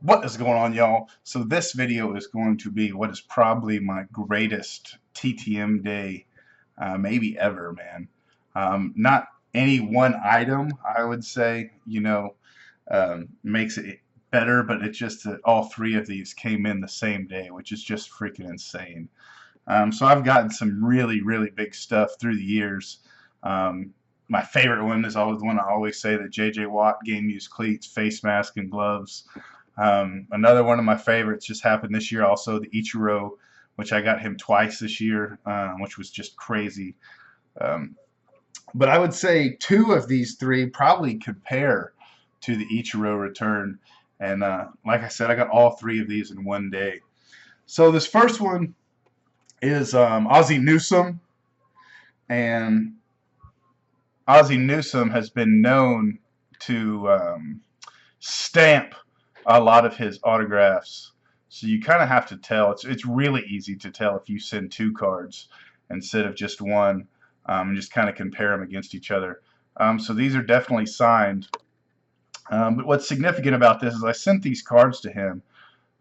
What is going on, y'all? So this video is going to be what is probably my greatest TTM day, maybe ever, man. Not any one item, I would say, makes it better, but it's just that all three of these came in the same day, which is just freaking insane. So I've gotten some really, really big stuff through the years. Um, my favorite one is always the one I always say, the J.J. Watt game used cleats, face mask, and gloves. Another one of my favorites just happened this year also, the Ichiro, which I got him twice this year, which was just crazy. Um, but I would say two of these three probably compare to the Ichiro return. And like I said, I got all three of these in one day. So this first one is Ozzie Newsome. And Ozzie Newsome has been known to stamp a lot of his autographs. So you kind of have to tell. It's really easy to tell if you send two cards instead of just one, and just kind of compare them against each other. So these are definitely signed. But what's significant about this is I sent these cards to him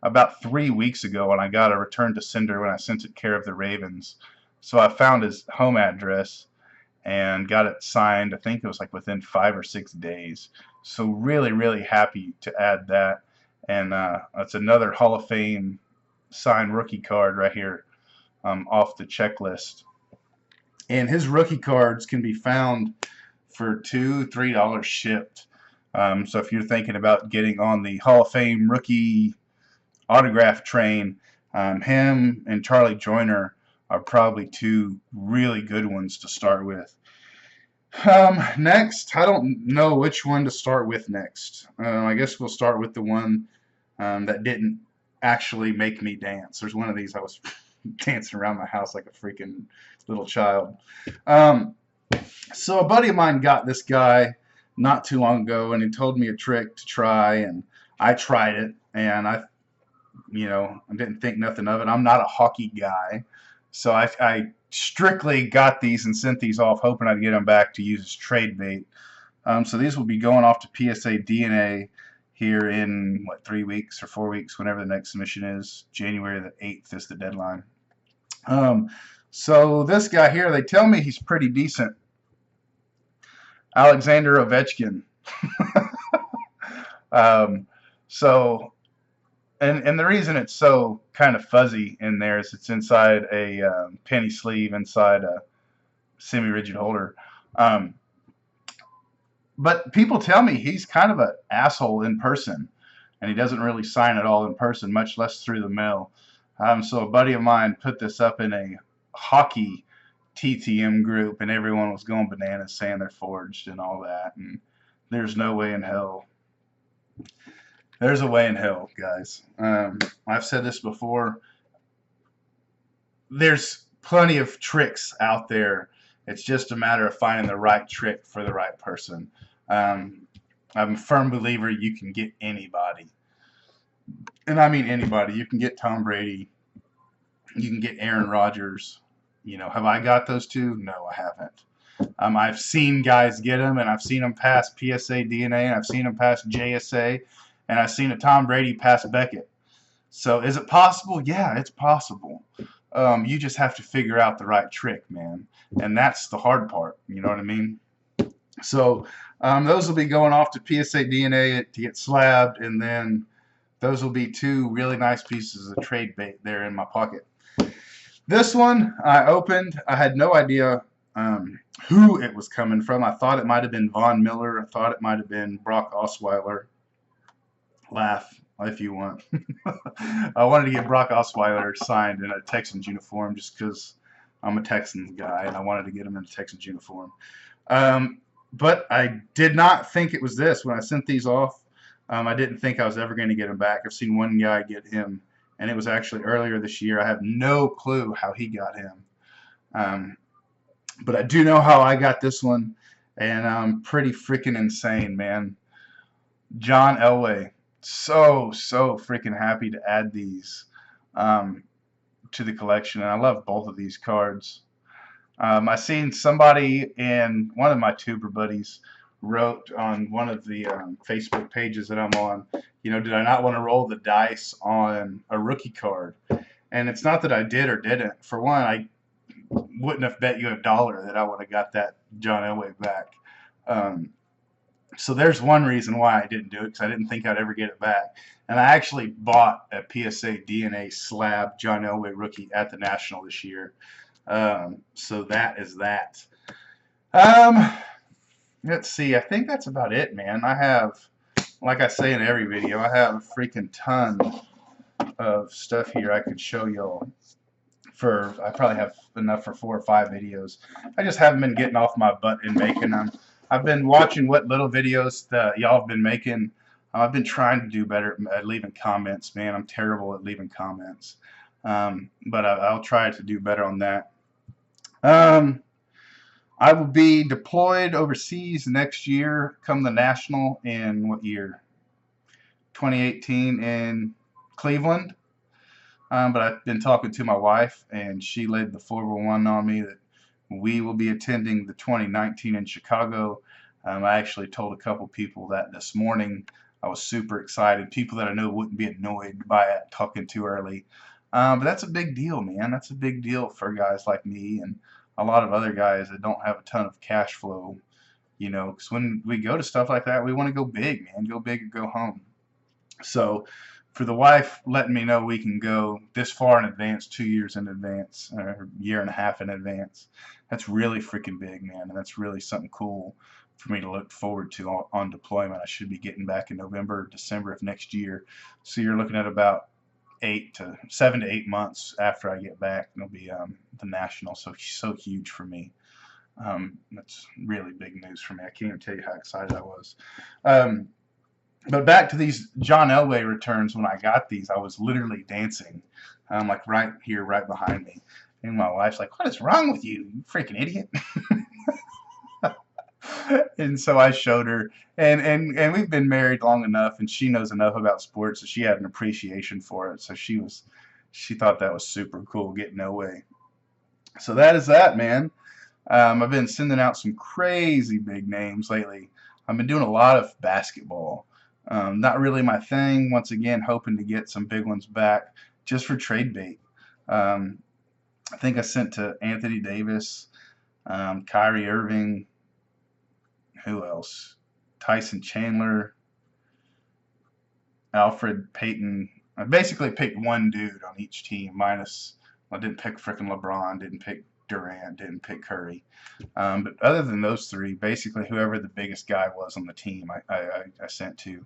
about 3 weeks ago, and I got a return to sender when I sent it care of the Ravens. So I found his home address and got it signed. I think it was like within 5 or 6 days. So really, really happy to add that. And that's another Hall of Fame signed rookie card right here, off the checklist. And his rookie cards can be found for $2, $3 shipped. So if you're thinking about getting on the Hall of Fame rookie autograph train, him and Charlie Joyner are probably two really good ones to start with. Next, I don't know which one to start with next. I guess we'll start with the one that didn't actually make me dance. There's one of these I was dancing around my house like a freaking little child. Um, so a buddy of mine got this guy not too long ago, and he told me a trick to try, and I tried it, and I didn't think nothing of it. I'm not a hockey guy, so I strictly got these and sent these off, hoping I'd get them back to use as trade bait. So these will be going off to PSA DNA here in, what, 3 weeks or 4 weeks, whenever the next submission is. January the 8th is the deadline. Um, so this guy here, they tell me he's pretty decent. Alexander Ovechkin. um, so, and the reason it's so kind of fuzzy in there is it's inside a penny sleeve, inside a semi-rigid holder. Um, but people tell me he's kind of an asshole in person, and he doesn't really sign at all in person, much less through the mail. So a buddy of mine put this up in a hockey TTM group, and everyone was going bananas saying they're forged and all that. And there's no way in hell. There's a way in hell, guys. I've said this before. There's plenty of tricks out there. It's just a matter of finding the right trick for the right person. Um, I'm a firm believer you can get anybody. And I mean anybody. You can get Tom Brady. You can get Aaron Rodgers. Have I got those two? No, I haven't. I've seen guys get them, and I've seen them pass PSA DNA, and I've seen them pass JSA, and I've seen a Tom Brady pass Beckett. So is it possible? Yeah, it's possible. You just have to figure out the right trick, man. And that's the hard part. You know what I mean? So those will be going off to PSA DNA to get slabbed, and then those will be two really nice pieces of trade bait there in my pocket. This one I opened. I had no idea who it was coming from. I thought it might have been Von Miller. I thought it might have been Brock Osweiler. Laugh if you want. I wanted to get Brock Osweiler signed in a Texans uniform just because I'm a Texans guy, and I wanted to get him in a Texans uniform. But I did not think it was this. When I sent these off, I didn't think I was ever going to get him back. I've seen one guy get him, and it was actually earlier this year. I have no clue how he got him. But I do know how I got this one, and I'm pretty freaking insane, man. John Elway. So freaking happy to add these to the collection, and I love both of these cards. I seen somebody in one of my tuber buddies wrote on one of the Facebook pages that I'm on, did I not want to roll the dice on a rookie card? And it's not that I did or didn't. For one, I wouldn't have bet you $1 that I would have got that John Elway back. So there's one reason why I didn't do it, because I didn't think I'd ever get it back. And I actually bought a PSA DNA slab John Elway rookie at the National this year. So that is that. Let's see. I think that's about it, man. I have, like I say in every video, I have a freaking ton of stuff here I could show y'all. I probably have enough for 4 or 5 videos. I just haven't been getting off my butt and making them. I've been watching what little videos that y'all have been making. I've been trying to do better at leaving comments, man. I'm terrible at leaving comments. But I'll try to do better on that. I will be deployed overseas next year, come the National in what year? 2018 in Cleveland. But I've been talking to my wife, and she laid the 411 on me that we will be attending the 2019 in Chicago. I actually told a couple people that this morning. I was super excited. People that I know wouldn't be annoyed by it talking too early. But that's a big deal, man. That's a big deal for guys like me and a lot of other guys that don't have a ton of cash flow. Because when we go to stuff like that, we want to go big, man. Go big or go home. So for the wife letting me know we can go this far in advance, 2 years in advance, or a year and a half in advance, that's really freaking big, man. And that's really something cool for me to look forward to on deployment. I should be getting back in November, December of next year. So you're looking at about 7 to 8 months after I get back. It'll be the National, so huge for me. That's really big news for me. I can't even tell you how excited I was. But back to these John Elway returns. When I got these, I was literally dancing, like right here, right behind me. And my wife's like, "What is wrong with you, you freaking idiot?" And so I showed her, and we've been married long enough, and she knows enough about sports that she had an appreciation for it. So she thought that was super cool, getting Elway. So that is that, man. I've been sending out some crazy big names lately. I've been doing a lot of basketball. Not really my thing. Once again, hoping to get some big ones back just for trade bait. I think I sent to Anthony Davis, Kyrie Irving, who else? Tyson Chandler, Alfred Payton. I basically picked one dude on each team, minus I didn't pick frickin' LeBron, didn't pick Durant, didn't pick Curry. But other than those three, basically whoever the biggest guy was on the team, I sent to,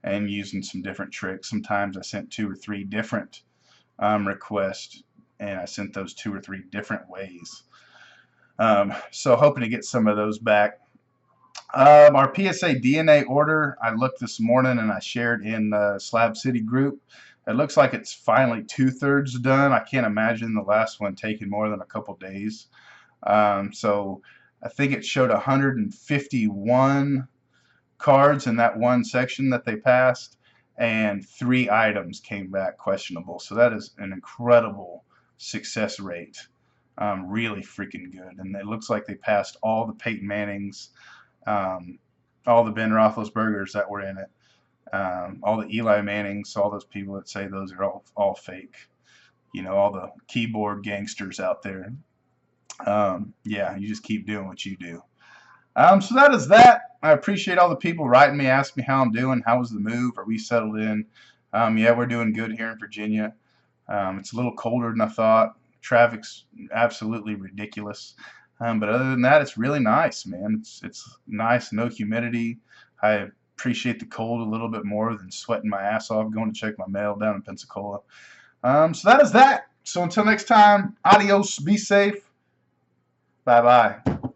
and using some different tricks. Sometimes I sent 2 or 3 different requests, and I sent those 2 or 3 different ways. So hoping to get some of those back. Our PSA DNA order, I looked this morning and I shared in the Slab City group. It looks like it's finally 2/3 done. I can't imagine the last one taking more than a couple days. So I think it showed 151 cards in that one section that they passed, and 3 items came back questionable. So that is an incredible success rate. Really freaking good. And it looks like they passed all the Peyton Mannings, all the Ben Roethlisbergers that were in it, all the Eli Mannings, all those people that say those are all fake. All the keyboard gangsters out there. Yeah, you just keep doing what you do. So that is that. I appreciate all the people writing me, asking me how I'm doing, how was the move, are we settled in? Yeah, we're doing good here in Virginia. It's a little colder than I thought. Traffic's absolutely ridiculous. But other than that, it's really nice, man. It's nice, no humidity. I appreciate the cold a little bit more than sweating my ass off going to check my mail down in Pensacola. So that is that. So until next time, adios, be safe. Bye-bye.